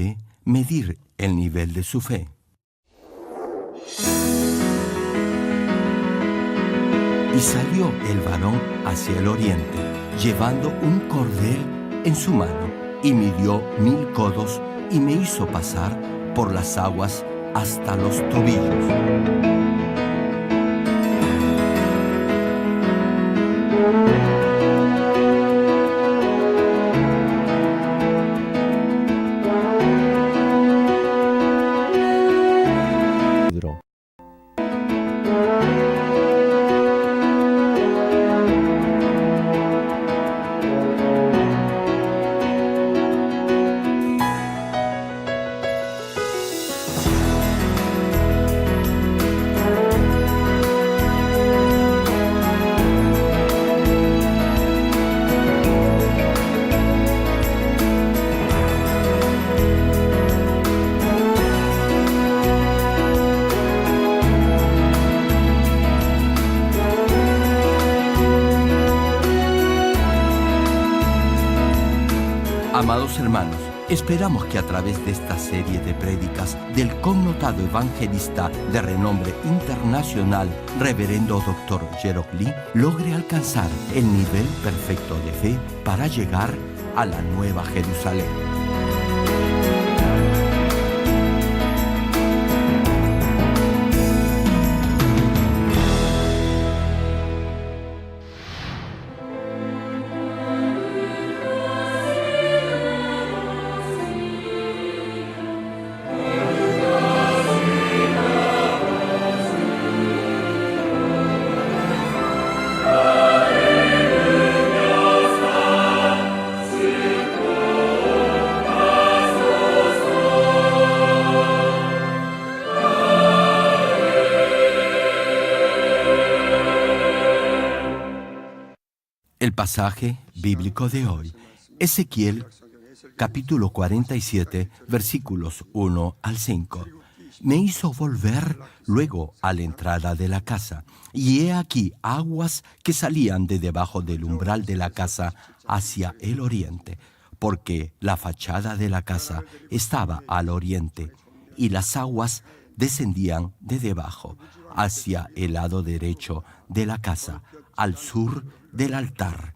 puede medir el nivel de su fe. Y salió el varón hacia el oriente, llevando un cordel en su mano, y midió 1000 codos, y me hizo pasar por las aguas hasta los tobillos. Amados hermanos, esperamos que a través de esta serie de prédicas del connotado evangelista de renombre internacional, Reverendo Dr. Gerald Lee, logre alcanzar el nivel perfecto de fe para llegar a la Nueva Jerusalén. El pasaje bíblico de hoy, Ezequiel, capítulo 47, versículos 1 al 5. Me hizo volver luego a la entrada de la casa, y he aquí aguas que salían de debajo del umbral de la casa hacia el oriente, porque la fachada de la casa estaba al oriente, y las aguas descendían de debajo hacia el lado derecho de la casa, al sur del altar,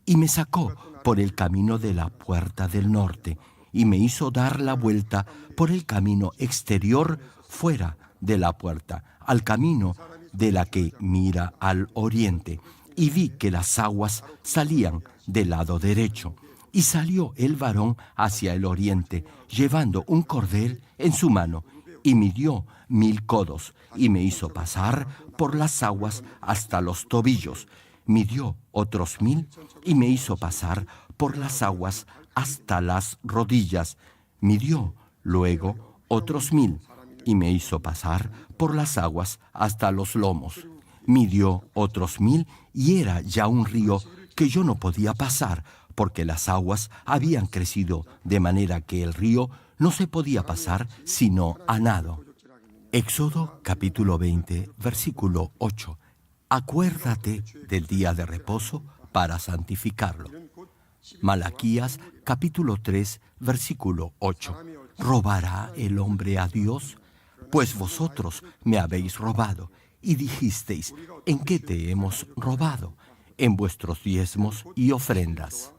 y me sacó por el camino de la puerta del norte, y me hizo dar la vuelta por el camino exterior fuera de la puerta, al camino de la que mira al oriente, y vi que las aguas salían del lado derecho. Y salió el varón hacia el oriente, llevando un cordel en su mano, y midió 1000 codos, y me hizo pasar por las aguas hasta los tobillos. Midió otros 1000, y me hizo pasar por las aguas hasta las rodillas. Midió luego otros 1000, y me hizo pasar por las aguas hasta los lomos. Midió otros 1000, y era ya un río que yo no podía pasar, porque las aguas habían crecido de manera que el río no se podía pasar sino a nado. Éxodo capítulo 20, versículo 8. Acuérdate del día de reposo para santificarlo. Malaquías capítulo 3, versículo 8. ¿Robará el hombre a Dios? Pues vosotros me habéis robado, y dijisteis, ¿en qué te hemos robado? En vuestros diezmos y ofrendas.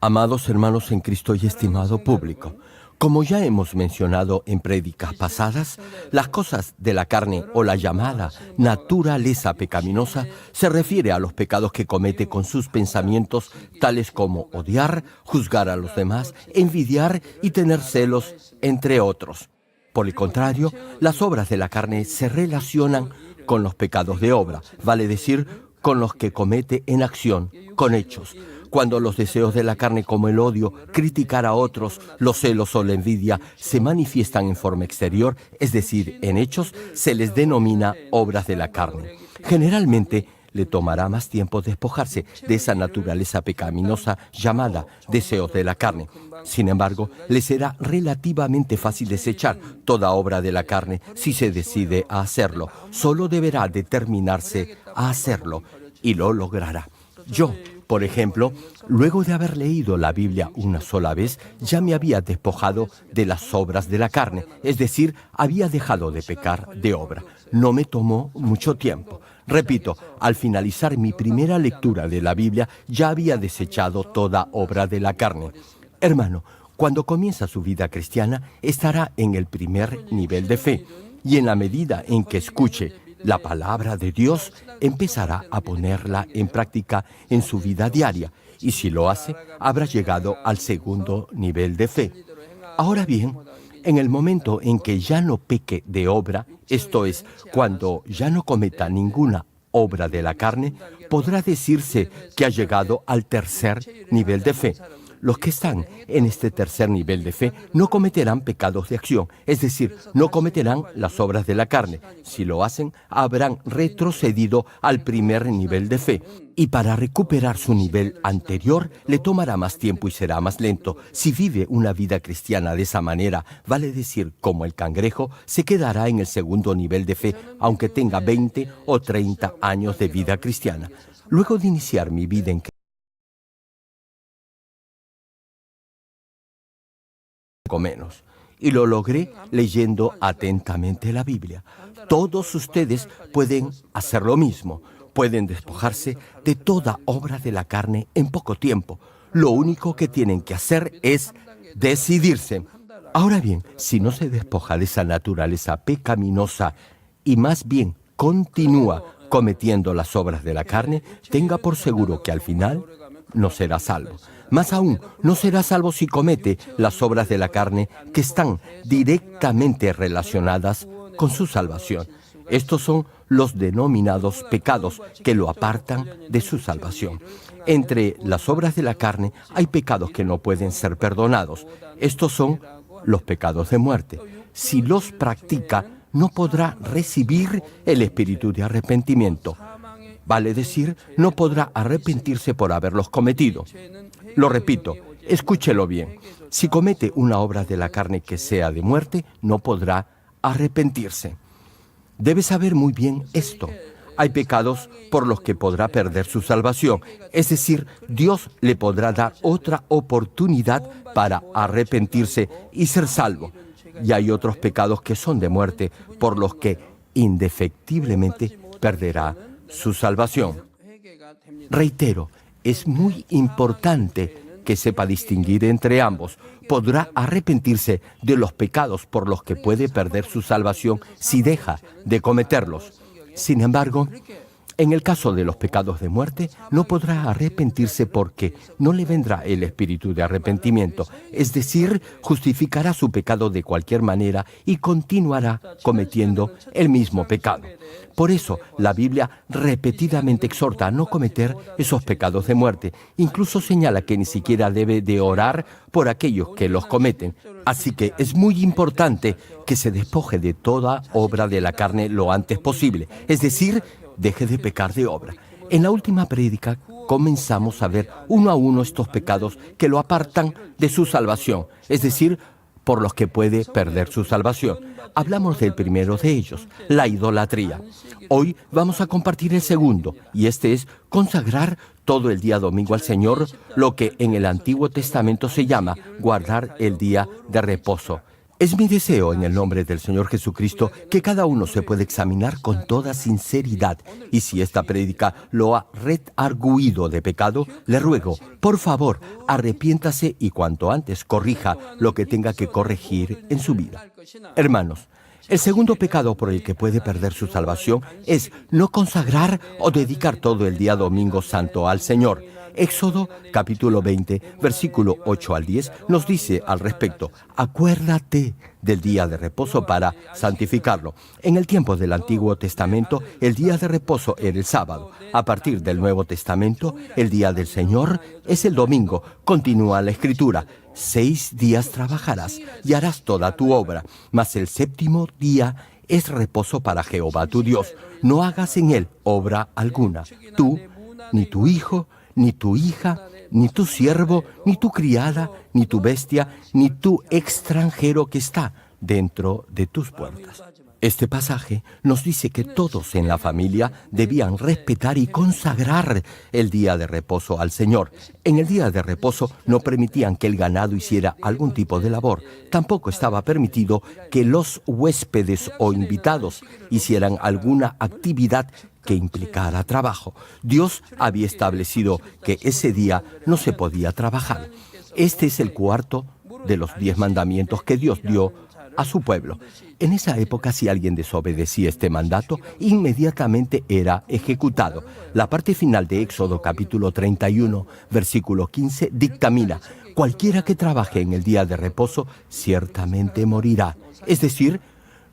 Amados hermanos en Cristo y estimado público, como ya hemos mencionado en prédicas pasadas, las cosas de la carne o la llamada naturaleza pecaminosa se refiere a los pecados que comete con sus pensamientos, tales como odiar, juzgar a los demás, envidiar y tener celos, entre otros. Por el contrario, las obras de la carne se relacionan con los pecados de obra, vale decir, con los que comete en acción, con hechos. Cuando los deseos de la carne como el odio, criticar a otros, los celos o la envidia se manifiestan en forma exterior, es decir, en hechos, se les denomina obras de la carne. Generalmente, le tomará más tiempo despojarse de esa naturaleza pecaminosa llamada deseos de la carne. Sin embargo, le será relativamente fácil desechar toda obra de la carne si se decide a hacerlo. Solo deberá determinarse a hacerlo y lo logrará. Yo, por ejemplo, luego de haber leído la Biblia una sola vez, ya me había despojado de las obras de la carne, es decir, había dejado de pecar de obra. No me tomó mucho tiempo. Repito, al finalizar mi primera lectura de la Biblia, ya había desechado toda obra de la carne. Hermano, cuando comienza su vida cristiana, estará en el primer nivel de fe, y en la medida en que escuche la palabra de Dios, empezará a ponerla en práctica en su vida diaria, y si lo hace, habrá llegado al segundo nivel de fe. Ahora bien, en el momento en que ya no peque de obra, esto es, cuando ya no cometa ninguna obra de la carne, podrá decirse que ha llegado al tercer nivel de fe. Los que están en este tercer nivel de fe no cometerán pecados de acción, es decir, no cometerán las obras de la carne. Si lo hacen, habrán retrocedido al primer nivel de fe. Y para recuperar su nivel anterior, le tomará más tiempo y será más lento. Si vive una vida cristiana de esa manera, vale decir, como el cangrejo, se quedará en el segundo nivel de fe, aunque tenga 20 o 30 años de vida cristiana. Luego de iniciar mi vida en menos. Y lo logré leyendo atentamente la Biblia. Todos ustedes pueden hacer lo mismo. Pueden despojarse de toda obra de la carne en poco tiempo. Lo único que tienen que hacer es decidirse. Ahora bien, si no se despoja de esa naturaleza pecaminosa y más bien continúa cometiendo las obras de la carne, tenga por seguro que al final no será salvo. Más aún, no será salvo si comete las obras de la carne que están directamente relacionadas con su salvación. Estos son los denominados pecados que lo apartan de su salvación. Entre las obras de la carne hay pecados que no pueden ser perdonados. Estos son los pecados de muerte. Si los practica, no podrá recibir el espíritu de arrepentimiento. Vale decir, no podrá arrepentirse por haberlos cometido. Lo repito, escúchelo bien. Si comete una obra de la carne que sea de muerte, no podrá arrepentirse. Debe saber muy bien esto. Hay pecados por los que podrá perder su salvación. Es decir, Dios le podrá dar otra oportunidad para arrepentirse y ser salvo. Y hay otros pecados que son de muerte, por los que indefectiblemente perderá su salvación. Reitero, es muy importante que sepa distinguir entre ambos. Podrá arrepentirse de los pecados por los que puede perder su salvación si deja de cometerlos. Sin embargo, en el caso de los pecados de muerte, no podrá arrepentirse porque no le vendrá el espíritu de arrepentimiento, es decir, justificará su pecado de cualquier manera y continuará cometiendo el mismo pecado. Por eso, la Biblia repetidamente exhorta a no cometer esos pecados de muerte. Incluso señala que ni siquiera debe de orar por aquellos que los cometen. Así que es muy importante que se despoje de toda obra de la carne lo antes posible, es decir, deje de pecar de obra. En la última prédica comenzamos a ver uno a uno estos pecados que lo apartan de su salvación, es decir, por los que puede perder su salvación. Hablamos del primero de ellos, la idolatría. Hoy vamos a compartir el segundo, y este es consagrar todo el día domingo al Señor, lo que en el Antiguo Testamento se llama guardar el día de reposo. Es mi deseo, en el nombre del Señor Jesucristo, que cada uno se pueda examinar con toda sinceridad. Y si esta prédica lo ha redarguido de pecado, le ruego, por favor, arrepiéntase y cuanto antes corrija lo que tenga que corregir en su vida. Hermanos, el segundo pecado por el que puede perder su salvación es no consagrar o dedicar todo el día domingo santo al Señor. Éxodo capítulo 20, versículo 8 al 10 nos dice al respecto: acuérdate del día de reposo para santificarlo. En el tiempo del Antiguo Testamento, el día de reposo era el sábado. A partir del Nuevo Testamento, el día del Señor es el domingo. Continúa la Escritura: 6 días trabajarás y harás toda tu obra, mas el séptimo día es reposo para Jehová tu Dios. No hagas en él obra alguna, tú, ni tu hijo, ni tu hija, ni tu siervo, ni tu criada, ni tu bestia, ni tu extranjero que está dentro de tus puertas. Este pasaje nos dice que todos en la familia debían respetar y consagrar el día de reposo al Señor. En el día de reposo no permitían que el ganado hiciera algún tipo de labor. Tampoco estaba permitido que los huéspedes o invitados hicieran alguna actividad que implicara trabajo. Dios había establecido que ese día no se podía trabajar. Este es el cuarto de los 10 mandamientos que Dios dio a su pueblo. En esa época, si alguien desobedecía este mandato, inmediatamente era ejecutado. La parte final de Éxodo capítulo 31, versículo 15, dictamina: cualquiera que trabaje en el día de reposo ciertamente morirá. Es decir,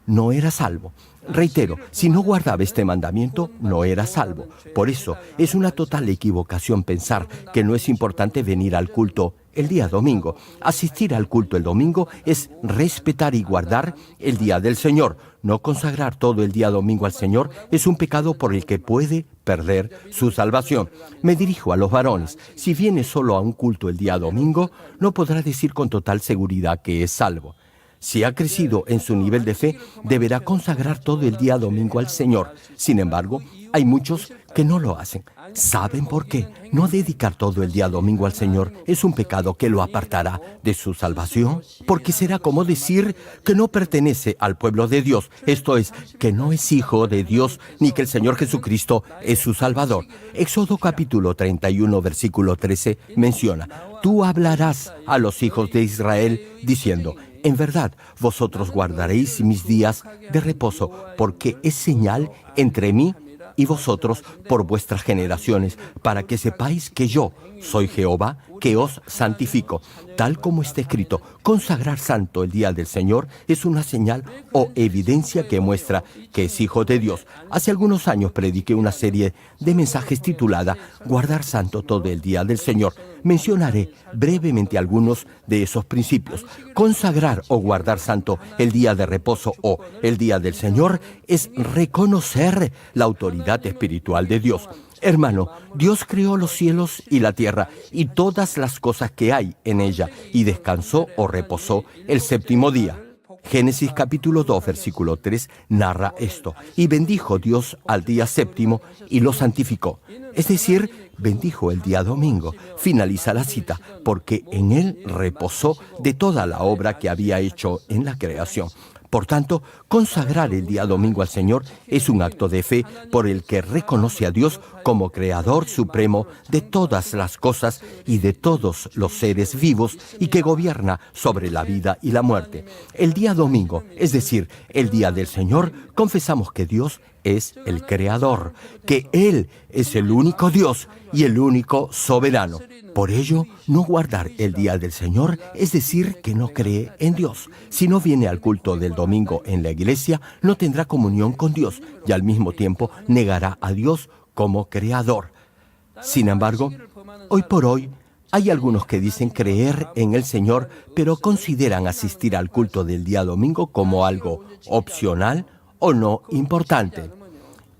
no era salvo. Reitero, si no guardaba este mandamiento, no era salvo. Por eso, es una total equivocación pensar que no es importante venir al culto el día domingo. Asistir al culto el domingo es respetar y guardar el día del Señor. No consagrar todo el día domingo al Señor es un pecado por el que puede perder su salvación. Me dirijo a los varones. Si viene solo a un culto el día domingo, no podrá decir con total seguridad que es salvo. Si ha crecido en su nivel de fe, deberá consagrar todo el día domingo al Señor. Sin embargo, hay muchos que no lo hacen. ¿Saben por qué? No dedicar todo el día domingo al Señor es un pecado que lo apartará de su salvación, porque será como decir que no pertenece al pueblo de Dios, esto es, que no es hijo de Dios ni que el Señor Jesucristo es su Salvador. Éxodo capítulo 31, versículo 13 menciona: tú hablarás a los hijos de Israel diciendo: en verdad, vosotros guardaréis mis días de reposo, porque es señal entre mí y vosotros por vuestras generaciones, para que sepáis que yo soy Jehová, que os santifico. Tal como está escrito, consagrar santo el día del Señor es una señal o evidencia que muestra que es hijo de Dios. Hace algunos años prediqué una serie de mensajes titulada Guardar santo todo el día del Señor. Mencionaré brevemente algunos de esos principios. Consagrar o guardar santo el día de reposo o el día del Señor es reconocer la autoridad espiritual de Dios. Hermano, Dios creó los cielos y la tierra y todas las cosas que hay en ella, y descansó o reposó el séptimo día. Génesis capítulo 2, versículo 3 narra esto: y bendijo Dios al día séptimo y lo santificó. Es decir, bendijo el día domingo. Finaliza la cita: porque en él reposó de toda la obra que había hecho en la creación. Por tanto, consagrar el día domingo al Señor es un acto de fe por el que reconoce a Dios como Creador supremo de todas las cosas y de todos los seres vivos, y que gobierna sobre la vida y la muerte. El día domingo, es decir, el día del Señor, confesamos que Dios es el Creador, que Él es el único Dios y el único soberano. Por ello, no guardar el día del Señor es decir que no cree en Dios. Si no viene al culto del domingo en la iglesia, no tendrá comunión con Dios y al mismo tiempo negará a Dios como Creador. Sin embargo, hoy por hoy, hay algunos que dicen creer en el Señor, pero consideran asistir al culto del día domingo como algo opcional o no importante.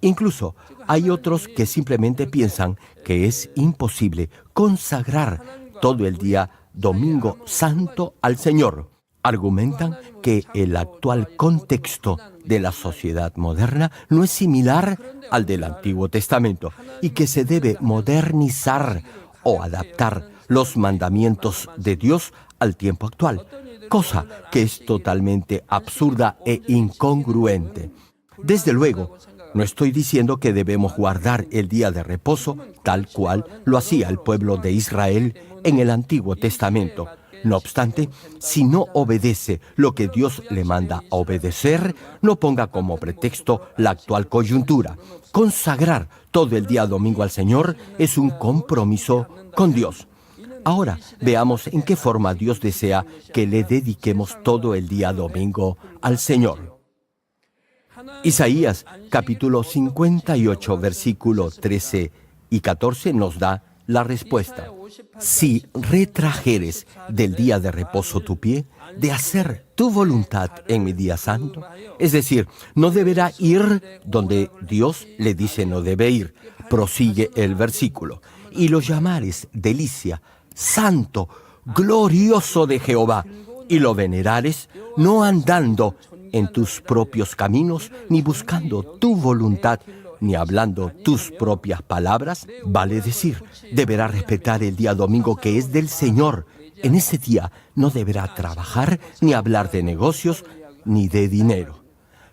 Incluso hay otros que simplemente piensan que es imposible consagrar todo el día domingo santo al Señor. Argumentan que el actual contexto de la sociedad moderna no es similar al del Antiguo Testamento y que se debe modernizar o adaptar los mandamientos de Dios al tiempo actual. cosa que es totalmente absurda e incongruente. Desde luego, no estoy diciendo que debemos guardar el día de reposo tal cual lo hacía el pueblo de Israel en el Antiguo Testamento. No obstante, si no obedece lo que Dios le manda a obedecer, no ponga como pretexto la actual coyuntura. Consagrar todo el día domingo al Señor es un compromiso con Dios. Ahora veamos en qué forma Dios desea que le dediquemos todo el día domingo al Señor. Isaías capítulo 58, versículo 13 y 14 nos da la respuesta. Si retrajeres del día de reposo tu pie, de hacer tu voluntad en mi día santo, es decir, no deberá ir donde Dios le dice no debe ir, prosigue el versículo, y lo llamares delicia, santo, glorioso de Jehová, y lo venerares, no andando en tus propios caminos, ni buscando tu voluntad, ni hablando tus propias palabras, vale decir, deberá respetar el día domingo que es del Señor. En ese día no deberá trabajar, ni hablar de negocios, ni de dinero.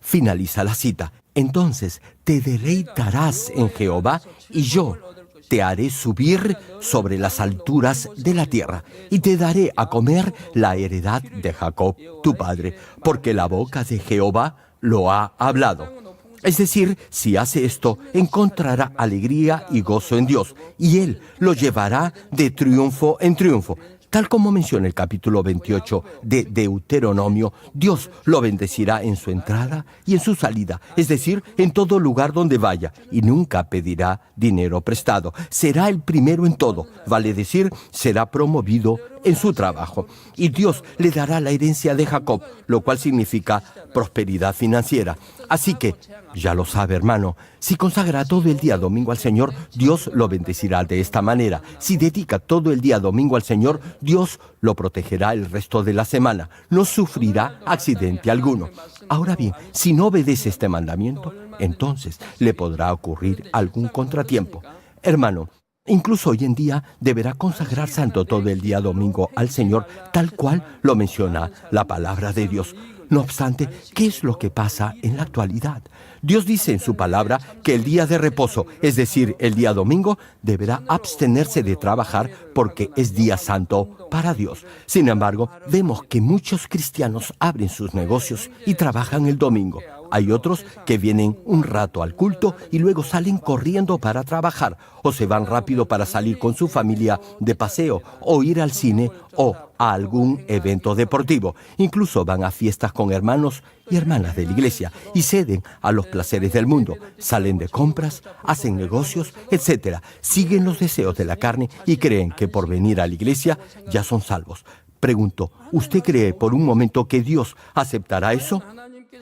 Finaliza la cita. Entonces te deleitarás en Jehová, y yo te haré subir sobre las alturas de la tierra, y te daré a comer la heredad de Jacob, tu padre, porque la boca de Jehová lo ha hablado. Es decir, si hace esto, encontrará alegría y gozo en Dios, y Él lo llevará de triunfo en triunfo. Tal como menciona el capítulo 28 de Deuteronomio, Dios lo bendecirá en su entrada y en su salida, es decir, en todo lugar donde vaya, y nunca pedirá dinero prestado. Será el primero en todo, vale decir, será promovido en su trabajo. Y Dios le dará la herencia de Jacob, lo cual significa prosperidad financiera. Así que, ya lo sabe, hermano, si consagra todo el día domingo al Señor, Dios lo bendecirá de esta manera. Si dedica todo el día domingo al Señor, Dios lo protegerá el resto de la semana. No sufrirá accidente alguno. Ahora bien, si no obedece este mandamiento, entonces le podrá ocurrir algún contratiempo. Hermano, incluso hoy en día deberá consagrar santo todo el día domingo al Señor, tal cual lo menciona la palabra de Dios. No obstante, ¿qué es lo que pasa en la actualidad? Dios dice en su palabra que el día de reposo, es decir, el día domingo, deberá abstenerse de trabajar porque es día santo para Dios. Sin embargo, vemos que muchos cristianos abren sus negocios y trabajan el domingo. Hay otros que vienen un rato al culto y luego salen corriendo para trabajar, o se van rápido para salir con su familia de paseo, o ir al cine, o a algún evento deportivo. Incluso van a fiestas con hermanos y hermanas de la iglesia y ceden a los placeres del mundo. Salen de compras, hacen negocios, etc. Siguen los deseos de la carne y creen que por venir a la iglesia ya son salvos. Pregunto, ¿usted cree por un momento que Dios aceptará eso?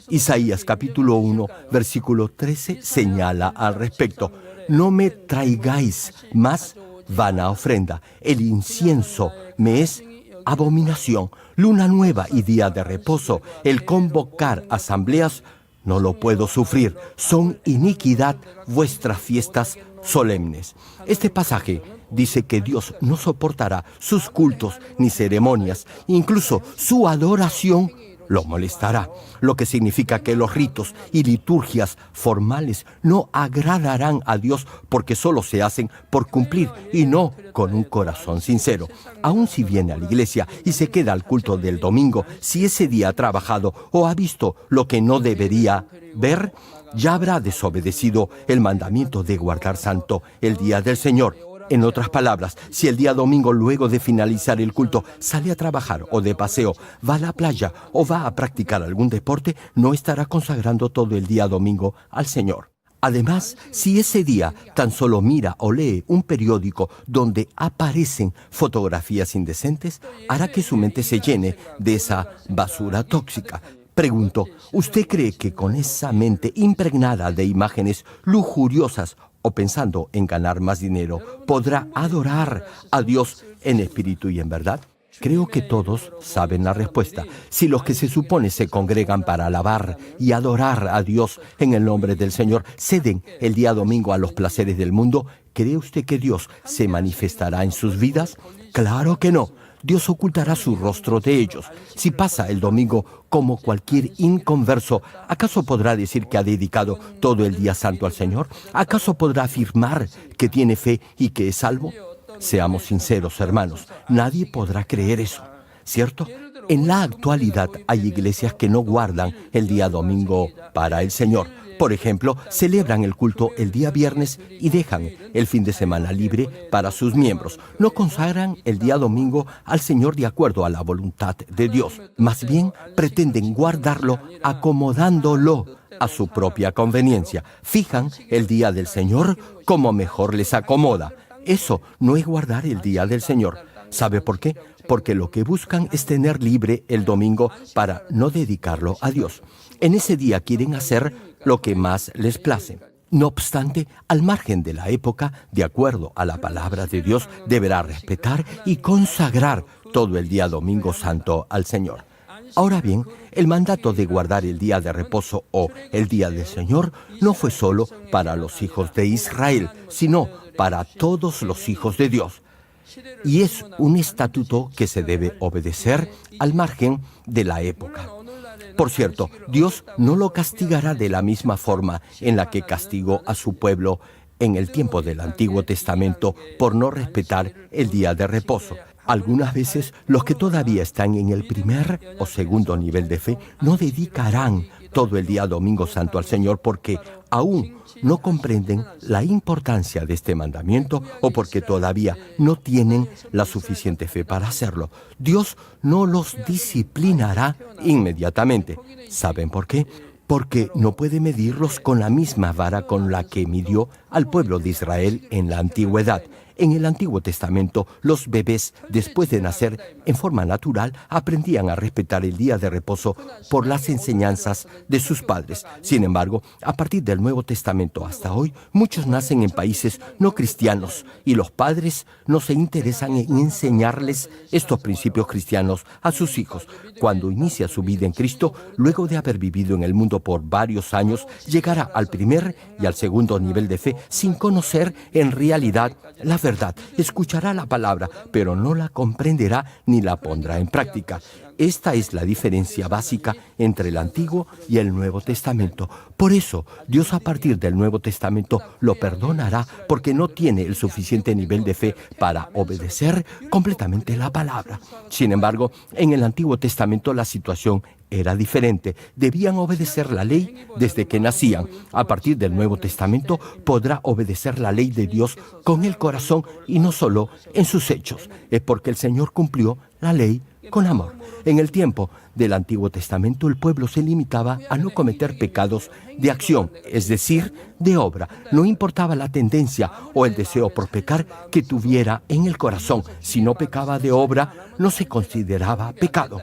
Isaías capítulo 1, versículo 13 señala al respecto: no me traigáis más vana ofrenda, el incienso me es abominación, luna nueva y día de reposo, el convocar asambleas, no lo puedo sufrir, son iniquidad vuestras fiestas solemnes. Este pasaje dice que Dios no soportará sus cultos ni ceremonias, incluso su adoración lo molestará, lo que significa que los ritos y liturgias formales no agradarán a Dios porque solo se hacen por cumplir y no con un corazón sincero. Aun si viene a la iglesia y se queda al culto del domingo, si ese día ha trabajado o ha visto lo que no debería ver, ya habrá desobedecido el mandamiento de guardar santo el día del Señor. En otras palabras, si el día domingo, luego de finalizar el culto, sale a trabajar o de paseo, va a la playa o va a practicar algún deporte, no estará consagrando todo el día domingo al Señor. Además, si ese día tan solo mira o lee un periódico donde aparecen fotografías indecentes, hará que su mente se llene de esa basura tóxica. Pregunto, ¿usted cree que con esa mente impregnada de imágenes lujuriosas o pensando en ganar más dinero, podrá adorar a Dios en espíritu y en verdad? Creo que todos saben la respuesta. Si los que se supone se congregan para alabar y adorar a Dios en el nombre del Señor ceden el día domingo a los placeres del mundo, ¿cree usted que Dios se manifestará en sus vidas? Claro que no. Dios ocultará su rostro de ellos. Si pasa el domingo como cualquier inconverso, ¿acaso podrá decir que ha dedicado todo el día santo al Señor? ¿Acaso podrá afirmar que tiene fe y que es salvo? Seamos sinceros, hermanos, nadie podrá creer eso, ¿cierto? En la actualidad hay iglesias que no guardan el día domingo para el Señor. Por ejemplo, celebran el culto el día viernes y dejan el fin de semana libre para sus miembros. No consagran el día domingo al Señor de acuerdo a la voluntad de Dios. Más bien, pretenden guardarlo acomodándolo a su propia conveniencia. Fijan el día del Señor como mejor les acomoda. Eso no es guardar el día del Señor. ¿Sabe por qué? Porque lo que buscan es tener libre el domingo para no dedicarlo a Dios. En ese día quieren hacer lo que más les place. No obstante, al margen de la época, de acuerdo a la palabra de Dios, deberá respetar y consagrar todo el día domingo santo al Señor. Ahora bien, el mandato de guardar el día de reposo o el día del Señor no fue solo para los hijos de Israel, sino para todos los hijos de Dios. Y es un estatuto que se debe obedecer al margen de la época. Por cierto, Dios no lo castigará de la misma forma en la que castigó a su pueblo en el tiempo del Antiguo Testamento por no respetar el día de reposo. Algunas veces los que todavía están en el primer o segundo nivel de fe no dedicarán todo el día domingo santo al Señor porque aún no comprenden la importancia de este mandamiento o porque todavía no tienen la suficiente fe para hacerlo. Dios no los disciplinará inmediatamente. ¿Saben por qué? Porque no puede medirlos con la misma vara con la que midió al pueblo de Israel en la antigüedad. En el Antiguo Testamento, los bebés, después de nacer en forma natural, aprendían a respetar el día de reposo por las enseñanzas de sus padres. Sin embargo, a partir del Nuevo Testamento hasta hoy, muchos nacen en países no cristianos y los padres no se interesan en enseñarles estos principios cristianos a sus hijos. Cuando inicia su vida en Cristo, luego de haber vivido en el mundo por varios años, llegará al primer y al segundo nivel de fe sin conocer en realidad la verdad. Escuchará la palabra, pero no la comprenderá ni la pondrá en práctica. Esta es la diferencia básica entre el Antiguo y el Nuevo Testamento. Por eso, Dios a partir del Nuevo Testamento lo perdonará porque no tiene el suficiente nivel de fe para obedecer completamente la palabra. Sin embargo, en el Antiguo Testamento la situación era diferente. Debían obedecer la ley desde que nacían. A partir del Nuevo Testamento podrá obedecer la ley de Dios con el corazón y no solo en sus hechos. Es porque el Señor cumplió la ley con amor. En el tiempo del Antiguo Testamento, el pueblo se limitaba a no cometer pecados de acción, es decir, de obra. No importaba la tendencia o el deseo por pecar que tuviera en el corazón. Si no pecaba de obra, no se consideraba pecado.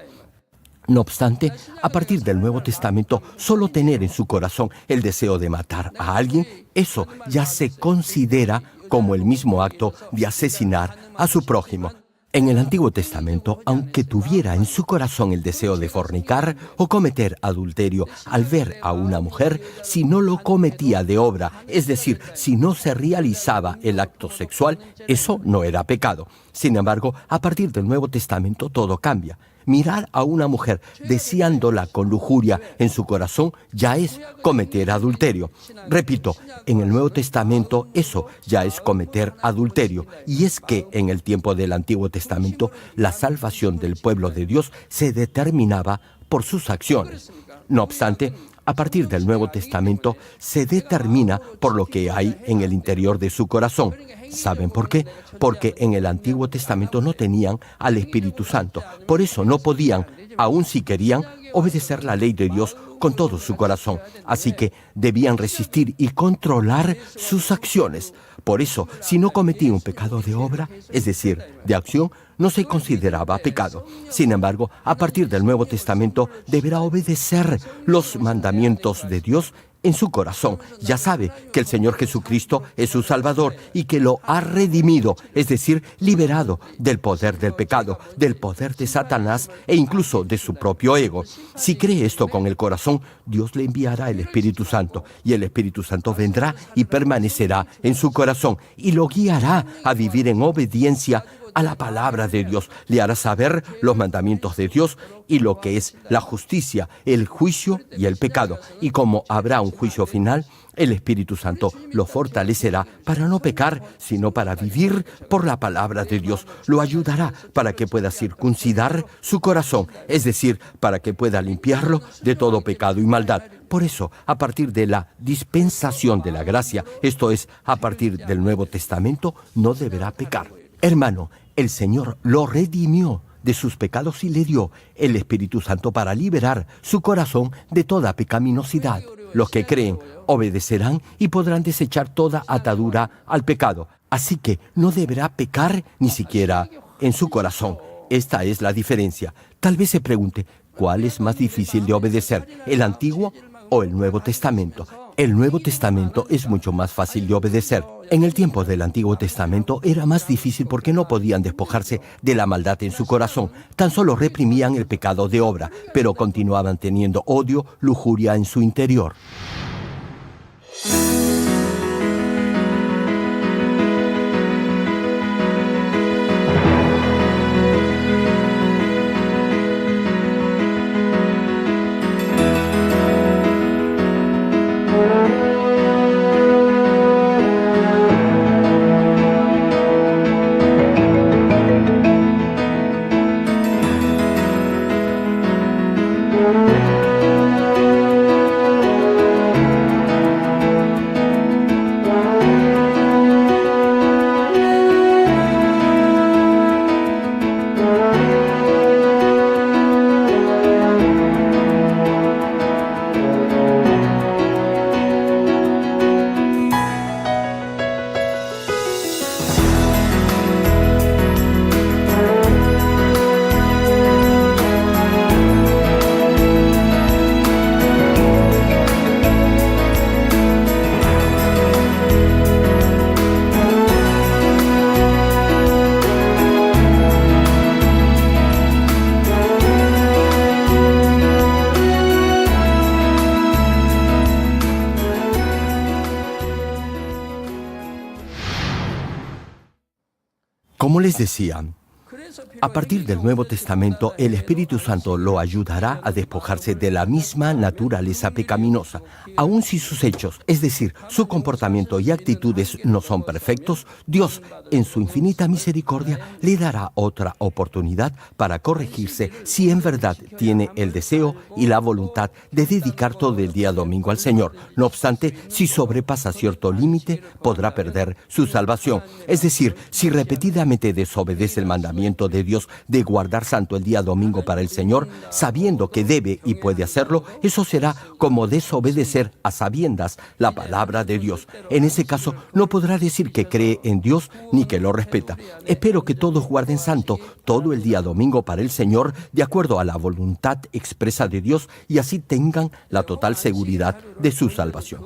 No obstante, a partir del Nuevo Testamento, solo tener en su corazón el deseo de matar a alguien, eso ya se considera como el mismo acto de asesinar a su prójimo. En el Antiguo Testamento, aunque tuviera en su corazón el deseo de fornicar o cometer adulterio al ver a una mujer, si no lo cometía de obra, es decir, si no se realizaba el acto sexual, eso no era pecado. Sin embargo, a partir del Nuevo Testamento todo cambia. Mirar a una mujer deseándola con lujuria en su corazón ya es cometer adulterio. Repito, en el Nuevo Testamento eso ya es cometer adulterio. Y es que en el tiempo del Antiguo Testamento la salvación del pueblo de Dios se determinaba por sus acciones. No obstante, a partir del Nuevo Testamento se determina por lo que hay en el interior de su corazón. ¿Saben por qué? Porque en el Antiguo Testamento no tenían al Espíritu Santo. Por eso no podían, aun si querían, obedecer la ley de Dios con todo su corazón. Así que debían resistir y controlar sus acciones. Por eso, si no cometía un pecado de obra, es decir, de acción, no se consideraba pecado. Sin embargo, a partir del Nuevo Testamento deberá obedecer los mandamientos de Dios en su corazón. Ya sabe que el Señor Jesucristo es su Salvador y que lo ha redimido, es decir, liberado del poder del pecado, del poder de Satanás e incluso de su propio ego. Si cree esto con el corazón, Dios le enviará el Espíritu Santo y el Espíritu Santo vendrá y permanecerá en su corazón y lo guiará a vivir en obediencia a la palabra de Dios, le hará saber los mandamientos de Dios y lo que es la justicia, el juicio y el pecado. Y como habrá un juicio final, el Espíritu Santo lo fortalecerá para no pecar, sino para vivir por la palabra de Dios. Lo ayudará para que pueda circuncidar su corazón, es decir, para que pueda limpiarlo de todo pecado y maldad. Por eso, a partir de la dispensación de la gracia, esto es, a partir del Nuevo Testamento, no deberá pecar. Hermano, el Señor lo redimió de sus pecados y le dio el Espíritu Santo para liberar su corazón de toda pecaminosidad. Los que creen obedecerán y podrán desechar toda atadura al pecado. Así que no deberá pecar ni siquiera en su corazón. Esta es la diferencia. Tal vez se pregunte, ¿cuál es más difícil de obedecer, el Antiguo o el Nuevo Testamento? El Nuevo Testamento es mucho más fácil de obedecer. En el tiempo del Antiguo Testamento era más difícil porque no podían despojarse de la maldad en su corazón. Tan solo reprimían el pecado de obra, pero continuaban teniendo odio, lujuria en su interior. Como les decía, a partir del Nuevo Testamento, el Espíritu Santo lo ayudará a despojarse de la misma naturaleza pecaminosa. Aun si sus hechos, es decir, su comportamiento y actitudes no son perfectos, Dios, en su infinita misericordia, le dará otra oportunidad para corregirse si en verdad tiene el deseo y la voluntad de dedicar todo el día domingo al Señor. No obstante, si sobrepasa cierto límite, podrá perder su salvación. Es decir, si repetidamente desobedece el mandamiento de Dios de guardar santo el día domingo para el Señor, sabiendo que debe y puede hacerlo, eso será como desobedecer a sabiendas la palabra de Dios. En ese caso, no podrá decir que cree en Dios ni que lo respeta. Espero que todos guarden santo todo el día domingo para el Señor, de acuerdo a la voluntad expresa de Dios, y así tengan la total seguridad de su salvación.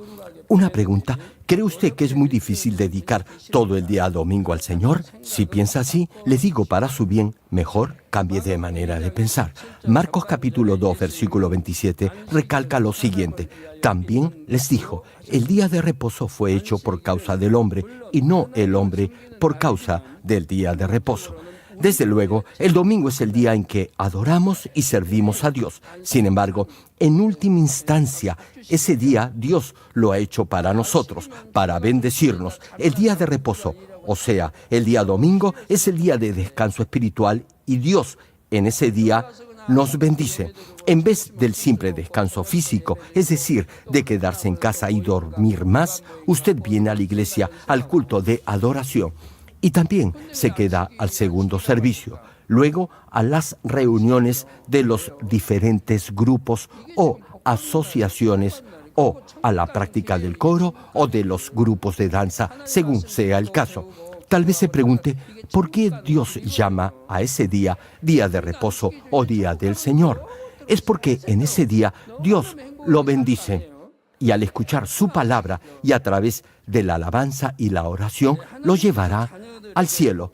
Una pregunta, ¿cree usted que es muy difícil dedicar todo el día domingo al Señor? Si piensa así, le digo para su bien, mejor cambie de manera de pensar. Marcos capítulo 2, versículo 27, recalca lo siguiente. También les dijo, el día de reposo fue hecho por causa del hombre, y no el hombre por causa del día de reposo. Desde luego, el domingo es el día en que adoramos y servimos a Dios. Sin embargo, en última instancia, ese día Dios lo ha hecho para nosotros, para bendecirnos. El día de reposo, o sea, el día domingo, es el día de descanso espiritual y Dios en ese día nos bendice. En vez del simple descanso físico, es decir, de quedarse en casa y dormir más, usted viene a la iglesia al culto de adoración. Y también se queda al segundo servicio, luego a las reuniones de los diferentes grupos o asociaciones o a la práctica del coro o de los grupos de danza, según sea el caso. Tal vez se pregunte, ¿por qué Dios llama a ese día día de reposo o día del Señor? Es porque en ese día Dios lo bendice. Y al escuchar su palabra y a través de la alabanza y la oración, lo llevará al cielo.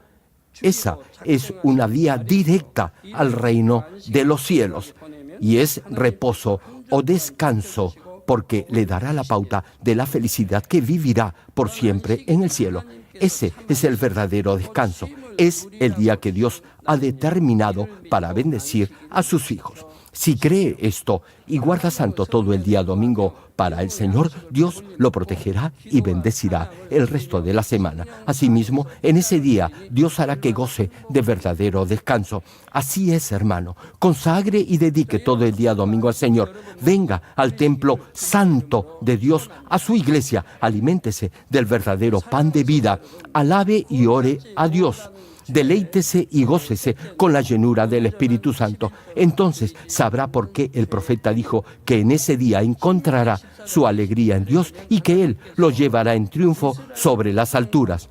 Esa es una vía directa al reino de los cielos y es reposo o descanso porque le dará la pauta de la felicidad que vivirá por siempre en el cielo. Ese es el verdadero descanso. Es el día que Dios ha determinado para bendecir a sus hijos. Si cree esto y guarda santo todo el día domingo para el Señor, Dios lo protegerá y bendecirá el resto de la semana. Asimismo, en ese día, Dios hará que goce de verdadero descanso. Así es, hermano. Consagre y dedique todo el día domingo al Señor. Venga al templo santo de Dios, a su iglesia. Aliméntese del verdadero pan de vida. Alabe y ore a Dios. Deleítese y gócese con la llenura del Espíritu Santo. Entonces sabrá por qué el profeta dijo que en ese día encontrará su alegría en Dios y que Él lo llevará en triunfo sobre las alturas.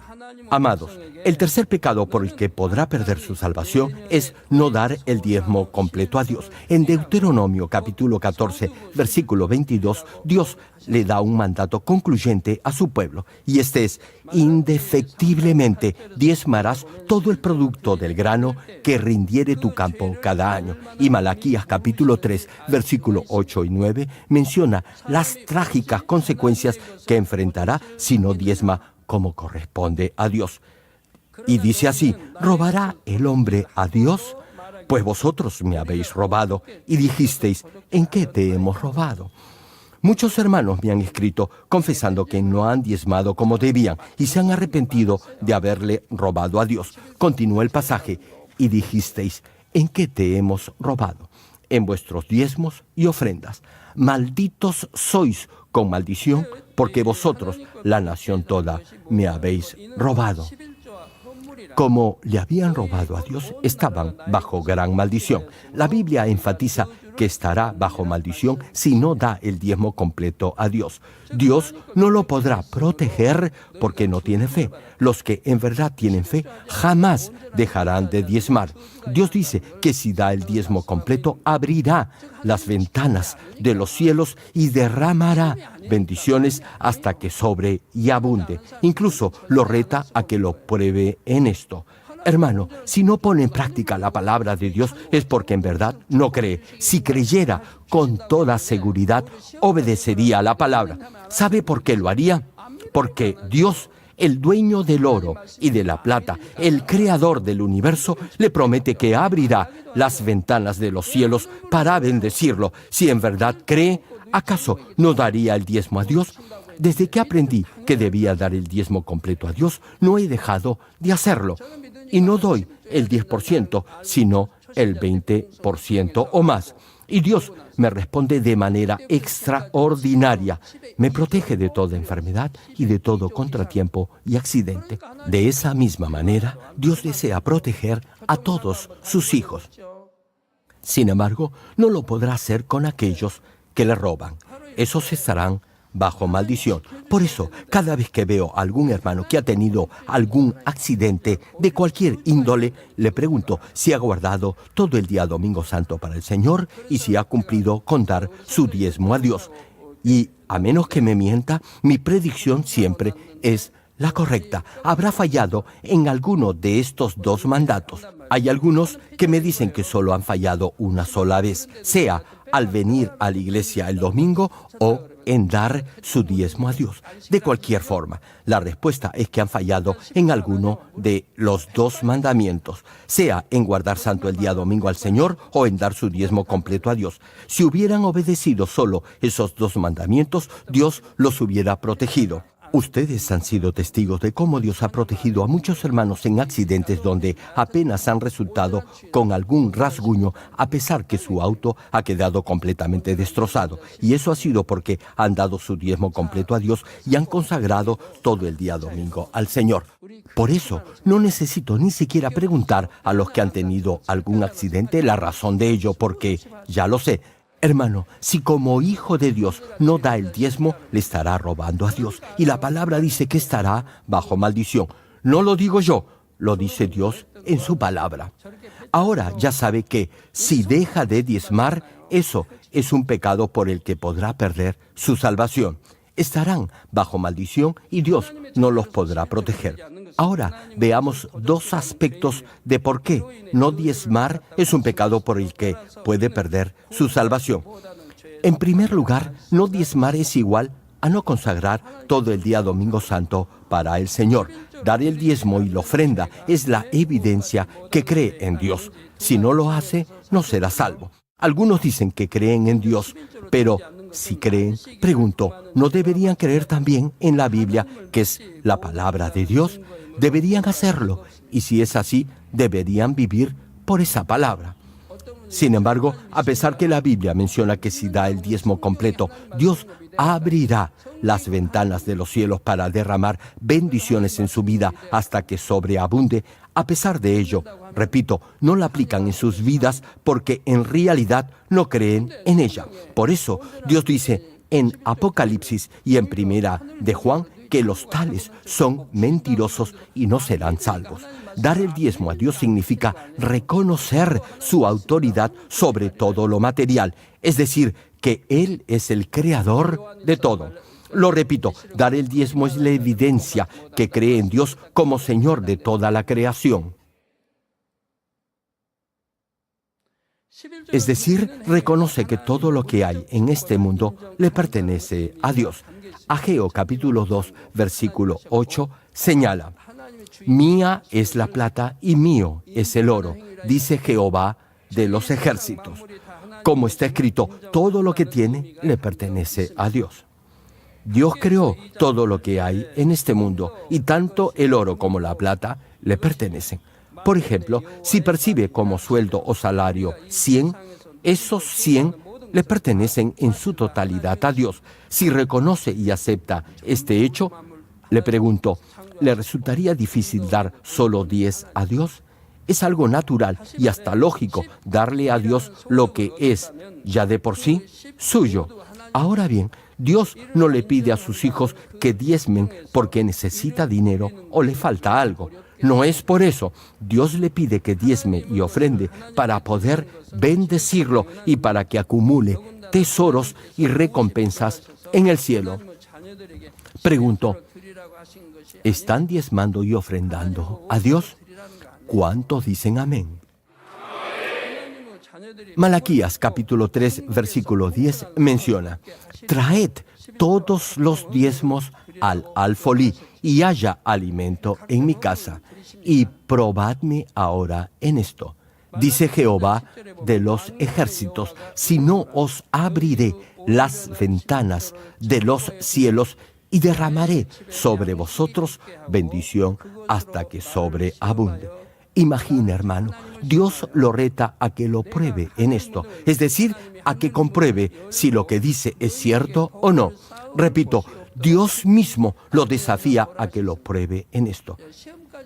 Amados, el tercer pecado por el que podrá perder su salvación es no dar el diezmo completo a Dios. En Deuteronomio capítulo 14, versículo 22, Dios le da un mandato concluyente a su pueblo, y este es: indefectiblemente diezmarás todo el producto del grano que rindiere tu campo cada año. Y Malaquías capítulo 3, versículo 8 y 9 menciona las trágicas consecuencias que enfrentará si no diezma como corresponde a Dios. Y dice así: ¿robará el hombre a Dios? Pues vosotros me habéis robado y dijisteis: ¿en qué te hemos robado? Muchos hermanos me han escrito confesando que no han diezmado como debían y se han arrepentido de haberle robado a Dios. Continúa el pasaje: y dijisteis: ¿en qué te hemos robado? En vuestros diezmos y ofrendas. Malditos sois con maldición, porque vosotros, la nación toda, me habéis robado. Como le habían robado a Dios, estaban bajo gran maldición. La Biblia enfatiza que estará bajo maldición si no da el diezmo completo a Dios. Dios no lo podrá proteger porque no tiene fe. Los que en verdad tienen fe jamás dejarán de diezmar. Dios dice que si da el diezmo completo, abrirá las ventanas de los cielos y derramará bendiciones hasta que sobre y abunde. Incluso lo reta a que lo pruebe en esto. Hermano, si no pone en práctica la palabra de Dios es porque en verdad no cree. Si creyera, con toda seguridad obedecería a la palabra. ¿Sabe por qué lo haría? Porque Dios, el dueño del oro y de la plata, el creador del universo, le promete que abrirá las ventanas de los cielos para bendecirlo. Si en verdad cree, ¿acaso no daría el diezmo a Dios? Desde que aprendí que debía dar el diezmo completo a Dios, no he dejado de hacerlo. Y no doy el 10%, sino el 20% o más. Y Dios me responde de manera extraordinaria. Me protege de toda enfermedad y de todo contratiempo y accidente. De esa misma manera, Dios desea proteger a todos sus hijos. Sin embargo, no lo podrá hacer con aquellos que le roban. Esos estarán bajo maldición. Por eso, cada vez que veo a algún hermano que ha tenido algún accidente de cualquier índole, le pregunto si ha guardado todo el día domingo santo para el Señor y si ha cumplido con dar su diezmo a Dios. Y, a menos que me mienta, mi predicción siempre es la correcta. Habrá fallado en alguno de estos dos mandatos. Hay algunos que me dicen que solo han fallado una sola vez, sea al venir a la iglesia el domingo o en dar su diezmo a Dios. De cualquier forma, la respuesta es que han fallado en alguno de los dos mandamientos, sea en guardar santo el día domingo al Señor o en dar su diezmo completo a Dios. Si hubieran obedecido solo esos dos mandamientos, Dios los hubiera protegido. Ustedes han sido testigos de cómo Dios ha protegido a muchos hermanos en accidentes donde apenas han resultado con algún rasguño, a pesar que su auto ha quedado completamente destrozado. Y eso ha sido porque han dado su diezmo completo a Dios y han consagrado todo el día domingo al Señor. Por eso, no necesito ni siquiera preguntar a los que han tenido algún accidente la razón de ello, porque ya lo sé. Hermano, si como hijo de Dios no da el diezmo, le estará robando a Dios. Y la palabra dice que estará bajo maldición. No lo digo yo, lo dice Dios en su palabra. Ahora ya sabe que si deja de diezmar, eso es un pecado por el que podrá perder su salvación. Estarán bajo maldición y Dios no los podrá proteger. Ahora veamos dos aspectos de por qué no diezmar es un pecado por el que puede perder su salvación. En primer lugar, no diezmar es igual a no consagrar todo el día Domingo Santo para el Señor. Dar el diezmo y la ofrenda es la evidencia que cree en Dios. Si no lo hace, no será salvo. Algunos dicen que creen en Dios, pero si creen, pregunto, ¿no deberían creer también en la Biblia, que es la palabra de Dios? Deberían hacerlo, y si es así, deberían vivir por esa palabra. Sin embargo, a pesar que la Biblia menciona que si da el diezmo completo, Dios abrirá las ventanas de los cielos para derramar bendiciones en su vida hasta que sobreabunde. A pesar de ello, repito, no la aplican en sus vidas porque en realidad no creen en ella. Por eso, Dios dice en Apocalipsis y en Primera de Juan que los tales son mentirosos y no serán salvos. Dar el diezmo a Dios significa reconocer su autoridad sobre todo lo material, es decir, que Él es el creador de todo. Lo repito, dar el diezmo es la evidencia que cree en Dios como Señor de toda la creación. Es decir, reconoce que todo lo que hay en este mundo le pertenece a Dios. Ageo capítulo 2, versículo 8, señala: «Mía es la plata y mío es el oro, dice Jehová de los ejércitos». Como está escrito, todo lo que tiene le pertenece a Dios. Dios creó todo lo que hay en este mundo y tanto el oro como la plata le pertenecen. Por ejemplo, si percibe como sueldo o salario 100, esos 100 le pertenecen en su totalidad a Dios. Si reconoce y acepta este hecho, le pregunto, ¿le resultaría difícil dar solo 10 a Dios? Es algo natural y hasta lógico darle a Dios lo que es, ya de por sí, suyo. Ahora bien, Dios no le pide a sus hijos que diezmen porque necesita dinero o le falta algo. No es por eso. Dios le pide que diezme y ofrende para poder bendecirlo y para que acumule tesoros y recompensas en el cielo. Pregunto, ¿están diezmando y ofrendando a Dios? ¿Cuántos dicen amén? Malaquías capítulo 3, versículo 10 menciona: «Traed todos los diezmos al alfolí y haya alimento en mi casa, y probadme ahora en esto. Dice Jehová de los ejércitos, si no os abriré las ventanas de los cielos y derramaré sobre vosotros bendición hasta que sobreabunde». Imagina, hermano, Dios lo reta a que lo pruebe en esto, es decir, a que compruebe si lo que dice es cierto o no. Repito, Dios mismo lo desafía a que lo pruebe en esto.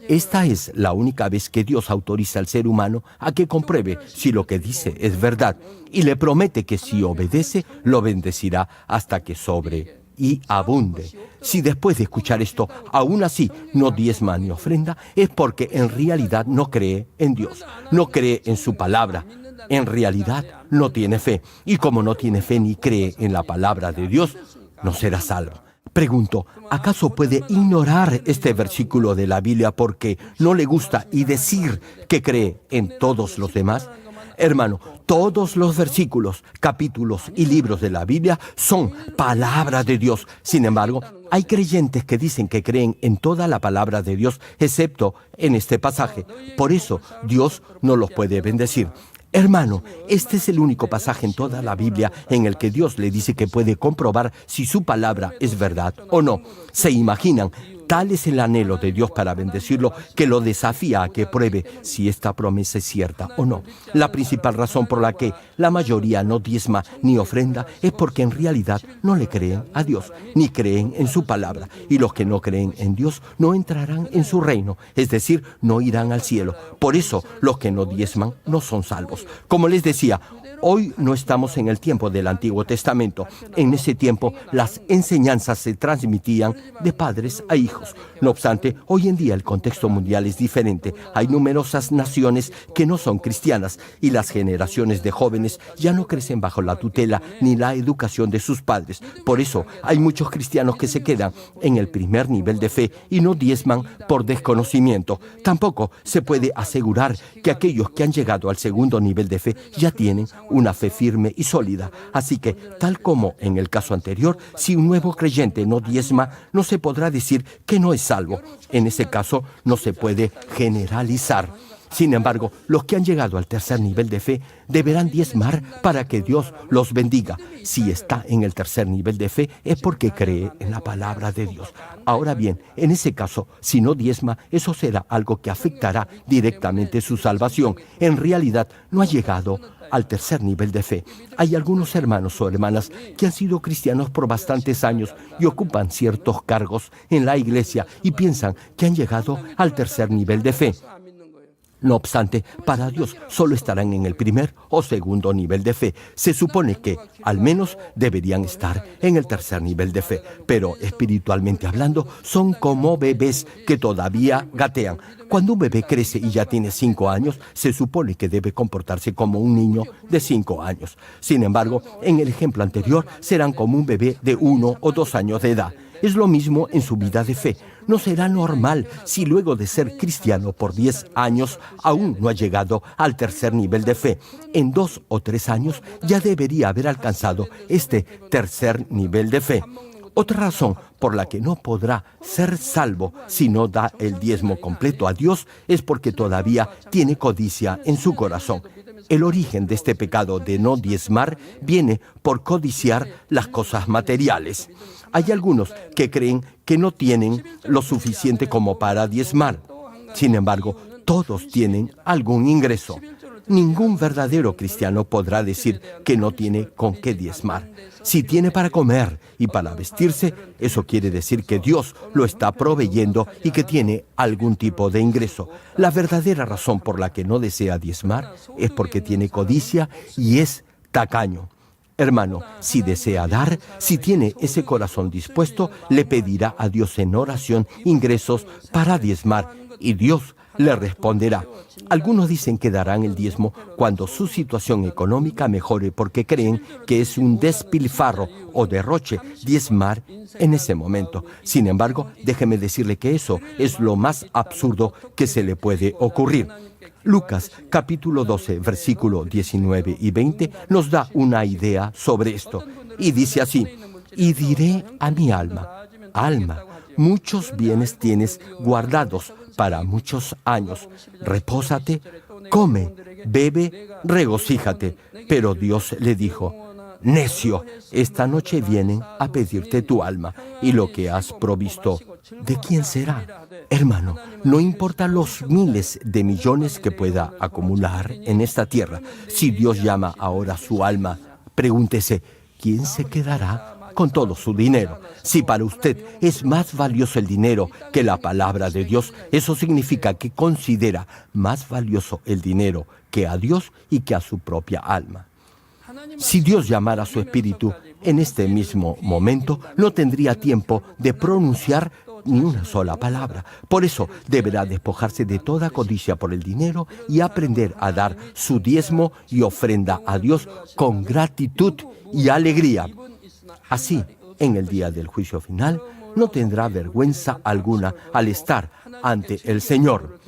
Esta es la única vez que Dios autoriza al ser humano a que compruebe si lo que dice es verdad y le promete que si obedece, lo bendecirá hasta que sobre y abunde. Si después de escuchar esto, aún así no diezma ni ofrenda, es porque en realidad no cree en Dios, no cree en su palabra. En realidad no tiene fe. Y como no tiene fe ni cree en la palabra de Dios, no será salvo. Pregunto, ¿acaso puede ignorar este versículo de la Biblia porque no le gusta y decir que cree en todos los demás? Hermano, todos los versículos, capítulos y libros de la Biblia son palabra de Dios. Sin embargo, hay creyentes que dicen que creen en toda la palabra de Dios, excepto en este pasaje. Por eso, Dios no los puede bendecir. Hermano, este es el único pasaje en toda la Biblia en el que Dios le dice que puede comprobar si su palabra es verdad o no. ¿Se imaginan? Tal es el anhelo de Dios para bendecirlo que lo desafía a que pruebe si esta promesa es cierta o no. La principal razón por la que la mayoría no diezma ni ofrenda es porque en realidad no le creen a Dios, ni creen en su palabra. Y los que no creen en Dios no entrarán en su reino, es decir, no irán al cielo. Por eso, los que no diezman no son salvos. Como les decía, hoy no estamos en el tiempo del Antiguo Testamento. En ese tiempo, las enseñanzas se transmitían de padres a hijos. No obstante, hoy en día el contexto mundial es diferente. Hay numerosas naciones que no son cristianas y las generaciones de jóvenes ya no crecen bajo la tutela ni la educación de sus padres. Por eso, hay muchos cristianos que se quedan en el primer nivel de fe y no diezman por desconocimiento. Tampoco se puede asegurar que aquellos que han llegado al segundo nivel de fe ya tienen una fe firme y sólida. Así que, tal como en el caso anterior, si un nuevo creyente no diezma, no se podrá decir que no es salvo. En ese caso, no se puede generalizar. Sin embargo, los que han llegado al tercer nivel de fe deberán diezmar para que Dios los bendiga. Si está en el tercer nivel de fe es porque cree en la palabra de Dios. Ahora bien, en ese caso, si no diezma, eso será algo que afectará directamente su salvación. En realidad, no ha llegado al tercer nivel de fe. Hay algunos hermanos o hermanas que han sido cristianos por bastantes años y ocupan ciertos cargos en la iglesia y piensan que han llegado al tercer nivel de fe. No obstante, para Dios solo estarán en el primer o segundo nivel de fe. Se supone que, al menos, deberían estar en el tercer nivel de fe. Pero, espiritualmente hablando, son como bebés que todavía gatean. Cuando un bebé crece y ya tiene 5 años, se supone que debe comportarse como un niño de 5 años. Sin embargo, en el ejemplo anterior, serán como un bebé de 1 o 2 años de edad. Es lo mismo en su vida de fe. No será normal si luego de ser cristiano por 10 años aún no ha llegado al tercer nivel de fe. En 2 o 3 años ya debería haber alcanzado este tercer nivel de fe. Otra razón por la que no podrá ser salvo si no da el diezmo completo a Dios es porque todavía tiene codicia en su corazón. El origen de este pecado de no diezmar viene por codiciar las cosas materiales. Hay algunos que creen que no tienen lo suficiente como para diezmar. Sin embargo, todos tienen algún ingreso. Ningún verdadero cristiano podrá decir que no tiene con qué diezmar. Si tiene para comer y para vestirse, eso quiere decir que Dios lo está proveyendo y que tiene algún tipo de ingreso. La verdadera razón por la que no desea diezmar es porque tiene codicia y es tacaño. Hermano, si desea dar, si tiene ese corazón dispuesto, le pedirá a Dios en oración ingresos para diezmar y Dios le responderá. Algunos dicen que darán el diezmo cuando su situación económica mejore porque creen que es un despilfarro o derroche diezmar en ese momento. Sin embargo, déjeme decirle que eso es lo más absurdo que se le puede ocurrir. Lucas capítulo 12, versículo 19 y 20 nos da una idea sobre esto. Y dice así: y diré a mi alma, alma, muchos bienes tienes guardados para muchos años. Repósate, come, bebe, regocíjate. Pero Dios le dijo: necio, esta noche vienen a pedirte tu alma, y lo que has provisto, ¿de quién será? Hermano, no importa los miles de millones que pueda acumular en esta tierra. Si Dios llama ahora su alma, pregúntese, ¿quién se quedará con todo su dinero? Si para usted es más valioso el dinero que la palabra de Dios, eso significa que considera más valioso el dinero que a Dios y que a su propia alma. Si Dios llamara a su espíritu en este mismo momento, no tendría tiempo de pronunciar ni una sola palabra. Por eso deberá despojarse de toda codicia por el dinero y aprender a dar su diezmo y ofrenda a Dios con gratitud y alegría. Así, en el día del juicio final, no tendrá vergüenza alguna al estar ante el Señor.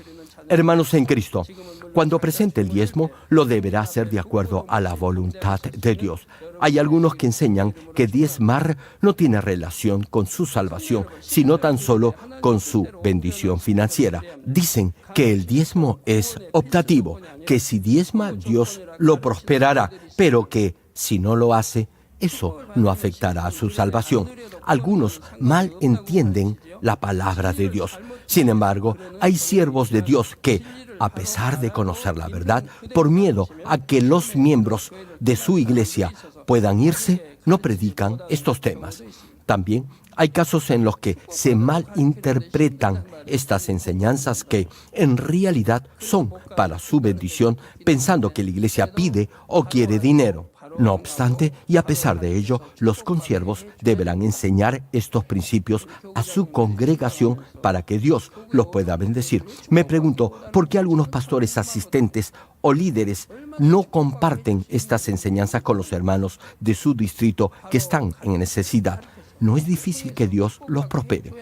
Hermanos en Cristo, cuando presente el diezmo, lo deberá hacer de acuerdo a la voluntad de Dios. Hay algunos que enseñan que diezmar no tiene relación con su salvación, sino tan solo con su bendición financiera. Dicen que el diezmo es optativo, que si diezma, Dios lo prosperará, pero que si no lo hace, eso no afectará a su salvación. Algunos mal entienden la palabra de Dios. Sin embargo, hay siervos de Dios que, a pesar de conocer la verdad, por miedo a que los miembros de su iglesia puedan irse, no predican estos temas. También hay casos en los que se malinterpretan estas enseñanzas que en realidad son para su bendición, pensando que la iglesia pide o quiere dinero. No obstante, y a pesar de ello, los consiervos deberán enseñar estos principios a su congregación para que Dios los pueda bendecir. Me pregunto, ¿por qué algunos pastores asistentes o líderes no comparten estas enseñanzas con los hermanos de su distrito que están en necesidad? No es difícil que Dios los prospere.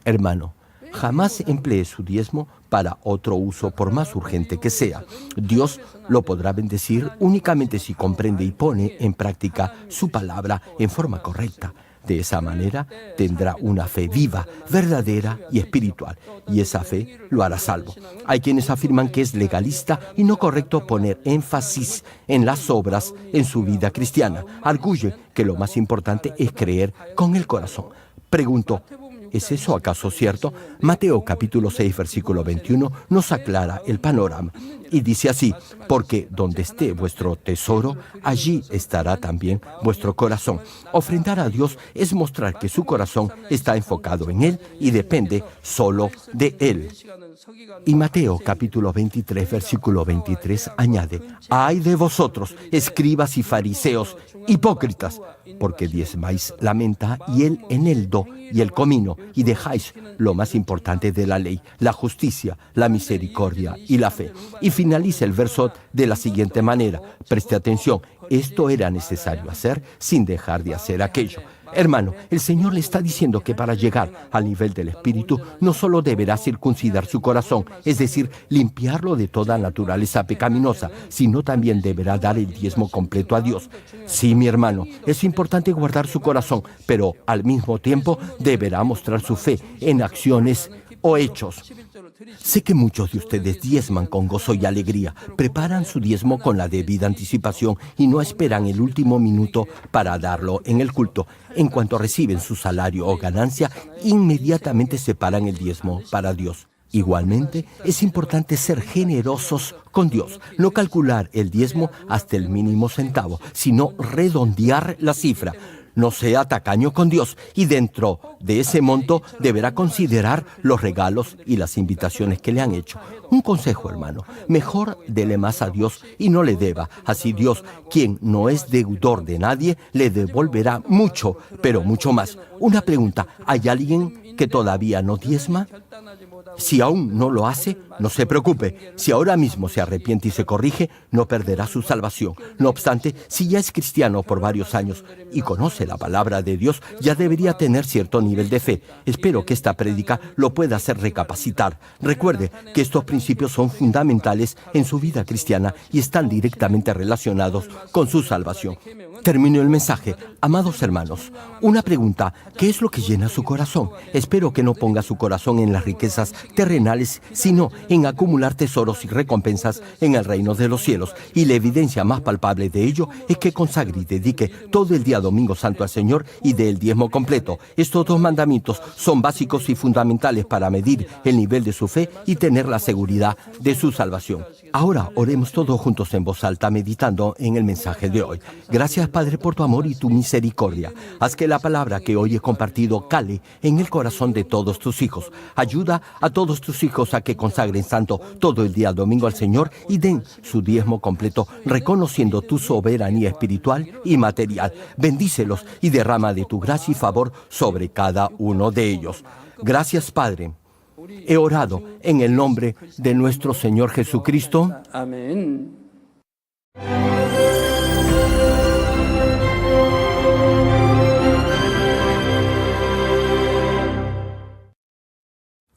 Hermano, jamás emplee su diezmo para otro uso, por más urgente que sea. Dios lo podrá bendecir únicamente si comprende y pone en práctica su palabra en forma correcta. De esa manera tendrá una fe viva, verdadera y espiritual, y esa fe lo hará salvo. Hay quienes afirman que es legalista y no correcto poner énfasis en las obras en su vida cristiana. Arguye que lo más importante es creer con el corazón. Pregunto, ¿es eso acaso cierto? Mateo capítulo 6, versículo 21 nos aclara el panorama y dice así: porque donde esté vuestro tesoro, allí estará también vuestro corazón. Ofrendar a Dios es mostrar que su corazón está enfocado en Él y depende solo de Él. Y Mateo capítulo 23, versículo 23 añade: ¡ay de vosotros, escribas y fariseos, hipócritas! Porque diezmáis la menta y el eneldo y el comino, y dejáis lo más importante de la ley, la justicia, la misericordia y la fe. Y finaliza el verso de la siguiente manera: preste atención, esto era necesario hacer sin dejar de hacer aquello. Hermano, el Señor le está diciendo que para llegar al nivel del Espíritu no solo deberá circuncidar su corazón, es decir, limpiarlo de toda naturaleza pecaminosa, sino también deberá dar el diezmo completo a Dios. Sí, mi hermano, es importante guardar su corazón, pero al mismo tiempo deberá mostrar su fe en acciones o hechos. Sé que muchos de ustedes diezman con gozo y alegría, preparan su diezmo con la debida anticipación y no esperan el último minuto para darlo en el culto. En cuanto reciben su salario o ganancia, inmediatamente separan el diezmo para Dios. Igualmente, es importante ser generosos con Dios, no calcular el diezmo hasta el mínimo centavo, sino redondear la cifra. No sea tacaño con Dios y dentro de ese monto deberá considerar los regalos y las invitaciones que le han hecho. Un consejo, hermano: mejor dele más a Dios y no le deba. Así Dios, quien no es deudor de nadie, le devolverá mucho, pero mucho más. Una pregunta: ¿hay alguien que todavía no diezma? Si aún no lo hace, no se preocupe. Si ahora mismo se arrepiente y se corrige, no perderá su salvación. No obstante, si ya es cristiano por varios años y conoce la palabra de Dios, ya debería tener cierto nivel de fe. Espero que esta prédica lo pueda hacer recapacitar. Recuerde que estos principios son fundamentales en su vida cristiana y están directamente relacionados con su salvación. Termino el mensaje. Amados hermanos, una pregunta: ¿qué es lo que llena su corazón? Espero que no ponga su corazón en las riquezas terrenales, sino en acumular tesoros y recompensas en el reino de los cielos. Y la evidencia más palpable de ello es que consagre y dedique todo el día domingo santo al Señor y dé el diezmo completo. Estos dos mandamientos son básicos y fundamentales para medir el nivel de su fe y tener la seguridad de su salvación. Ahora oremos todos juntos en voz alta, meditando en el mensaje de hoy. Gracias, Padre, por tu amor y tu misericordia. Haz que la palabra que hoy he compartido cale en el corazón de todos tus hijos. Ayuda a todos tus hijos a que consagren santo todo el día domingo al Señor y den su diezmo completo, reconociendo tu soberanía espiritual y material. Bendícelos y derrama de tu gracia y favor sobre cada uno de ellos. Gracias, Padre. He orado en el nombre de nuestro Señor Jesucristo. Amén.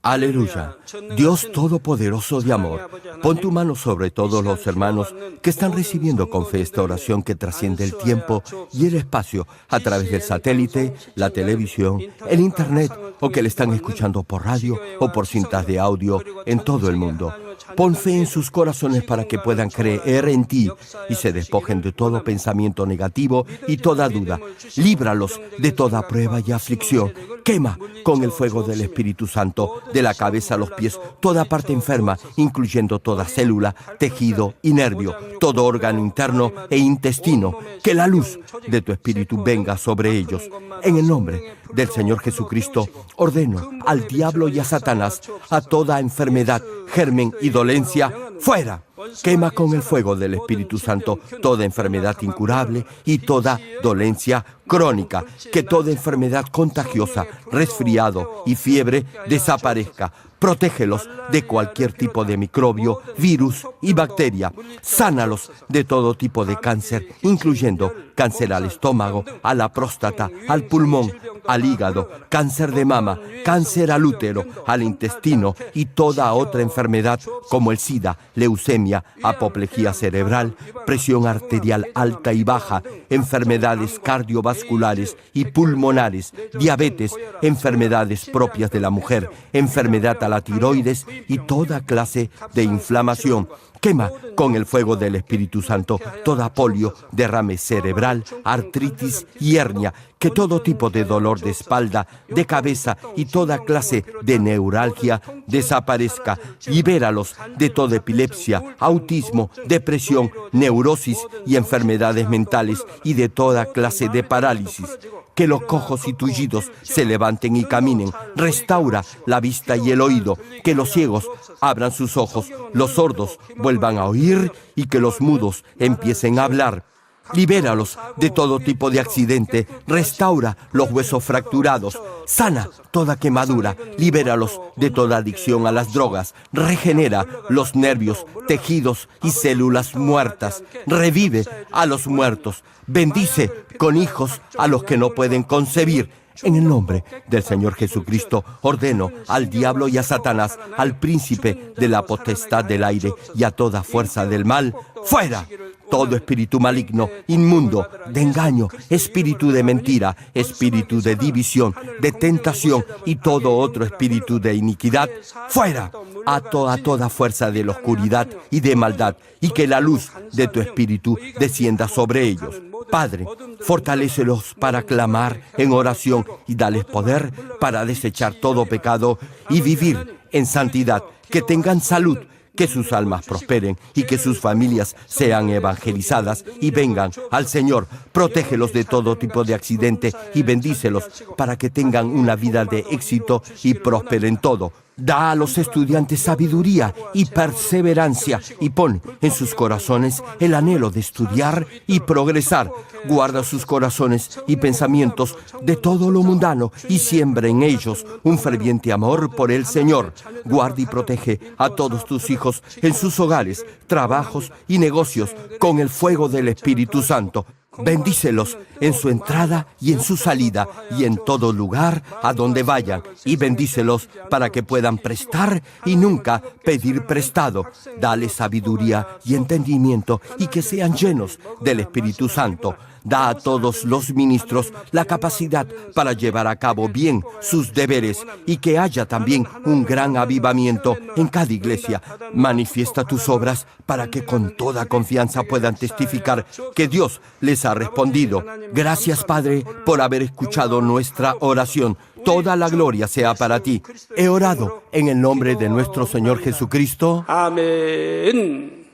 Aleluya. Dios Todopoderoso de amor, pon tu mano sobre todos los hermanos que están recibiendo con fe esta oración que trasciende el tiempo y el espacio a través del satélite, la televisión, el internet o que le están escuchando por radio o por cintas de audio en todo el mundo. Pon fe en sus corazones para que puedan creer en ti y se despojen de todo pensamiento negativo y toda duda. Líbralos de toda prueba y aflicción. Quema con el fuego del Espíritu Santo, de la cabeza a los pies, toda parte enferma, incluyendo toda célula, tejido y nervio, todo órgano interno e intestino. Que la luz de tu Espíritu venga sobre ellos. En el nombre del Señor Jesucristo, ordeno al diablo y a Satanás, a toda enfermedad, germen y dolencia, ¡fuera! Quema con el fuego del Espíritu Santo toda enfermedad incurable y toda dolencia crónica. Que toda enfermedad contagiosa, resfriado y fiebre desaparezca. Protégelos de cualquier tipo de microbio, virus y bacteria. Sánalos de todo tipo de cáncer, incluyendo cáncer al estómago, a la próstata, al pulmón, al hígado, cáncer de mama, cáncer al útero, al intestino y toda otra enfermedad como el SIDA, leucemia, apoplejía cerebral, presión arterial alta y baja, enfermedades cardiovasculares y pulmonares, diabetes, enfermedades propias de la mujer, enfermedad a la tiroides y toda clase de inflamación. Quema con el fuego del Espíritu Santo toda polio, derrame cerebral, artritis y hernia, que todo tipo de dolor de espalda, de cabeza y toda clase de neuralgia desaparezca. Libéralos de toda epilepsia, autismo, depresión, neurosis y enfermedades mentales y de toda clase de parálisis. Que los cojos y tullidos se levanten y caminen. Restaura la vista y el oído. Que los ciegos abran sus ojos, los sordos vuelvan a oír y que los mudos empiecen a hablar. Libéralos de todo tipo de accidente, restaura los huesos fracturados, sana toda quemadura, libéralos de toda adicción a las drogas, regenera los nervios, tejidos y células muertas, revive a los muertos, bendice con hijos a los que no pueden concebir. En el nombre del Señor Jesucristo, ordeno al diablo y a Satanás, al príncipe de la potestad del aire y a toda fuerza del mal, ¡fuera! Todo espíritu maligno, inmundo, de engaño, espíritu de mentira, espíritu de división, de tentación y todo otro espíritu de iniquidad, ¡fuera! Ato a toda fuerza de la oscuridad y de maldad, y que la luz de tu espíritu descienda sobre ellos. Padre, fortalécelos para clamar en oración y dales poder para desechar todo pecado y vivir en santidad, que tengan salud, que sus almas prosperen y que sus familias sean evangelizadas y vengan al Señor. Protégelos de todo tipo de accidente y bendícelos para que tengan una vida de éxito y prosperen todo. Da a los estudiantes sabiduría y perseverancia y pon en sus corazones el anhelo de estudiar y progresar. Guarda sus corazones y pensamientos de todo lo mundano y siembra en ellos un ferviente amor por el Señor. Guarda y protege a todos tus hijos en sus hogares, trabajos y negocios con el fuego del Espíritu Santo. Bendícelos en su entrada y en su salida y en todo lugar a donde vayan, y bendícelos para que puedan prestar y nunca pedir prestado. Dale sabiduría y entendimiento y que sean llenos del Espíritu Santo. Da a todos los ministros la capacidad para llevar a cabo bien sus deberes y que haya también un gran avivamiento en cada iglesia. Manifiesta tus obras para que con toda confianza puedan testificar que Dios les ha respondido. Gracias, Padre, por haber escuchado nuestra oración. Toda la gloria sea para ti. He orado en el nombre de nuestro Señor Jesucristo. Amén.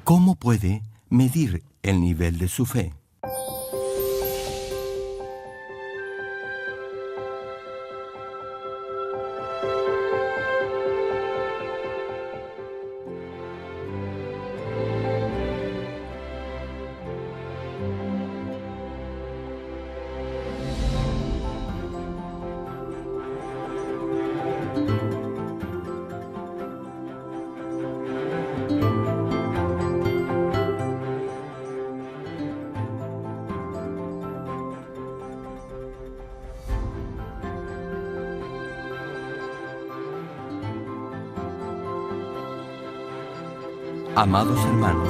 ¿Cómo puede medir el nivel de su fe? Amados hermanos,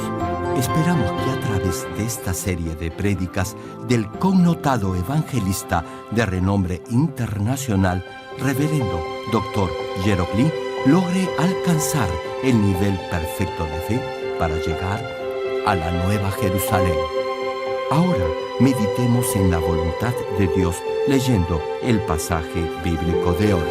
esperamos que a través de esta serie de prédicas del connotado evangelista de renombre internacional, Reverendo Dr. Gerald Lee, logre alcanzar el nivel perfecto de fe para llegar a la Nueva Jerusalén. Ahora meditemos en la voluntad de Dios leyendo el pasaje bíblico de hoy.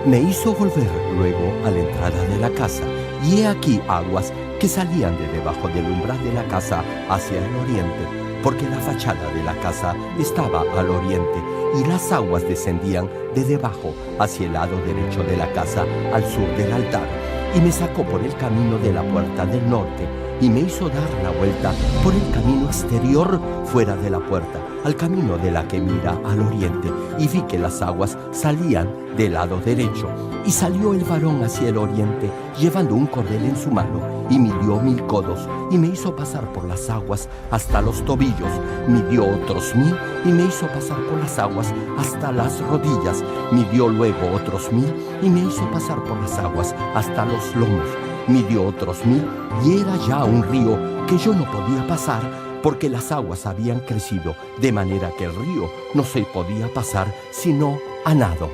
Me hizo volver luego a la entrada de la casa, y he aquí aguas que salían de debajo del umbral de la casa hacia el oriente, porque la fachada de la casa estaba al oriente, y las aguas descendían de debajo hacia el lado derecho de la casa, al sur del altar. Y me sacó por el camino de la puerta del norte, y me hizo dar la vuelta por el camino exterior fuera de la puerta, al camino de la que mira al oriente, y vi que las aguas salían del lado derecho. Y salió el varón hacia el oriente, llevando un cordel en su mano, y midió 1000 codos, y me hizo pasar por las aguas hasta los tobillos. Midió otros 1000, y me hizo pasar por las aguas hasta las rodillas. Midió luego otros 1000, y me hizo pasar por las aguas hasta los lomos. Midió otros 1000, y era ya un río que yo no podía pasar, porque las aguas habían crecido, de manera que el río no se podía pasar sino a nado.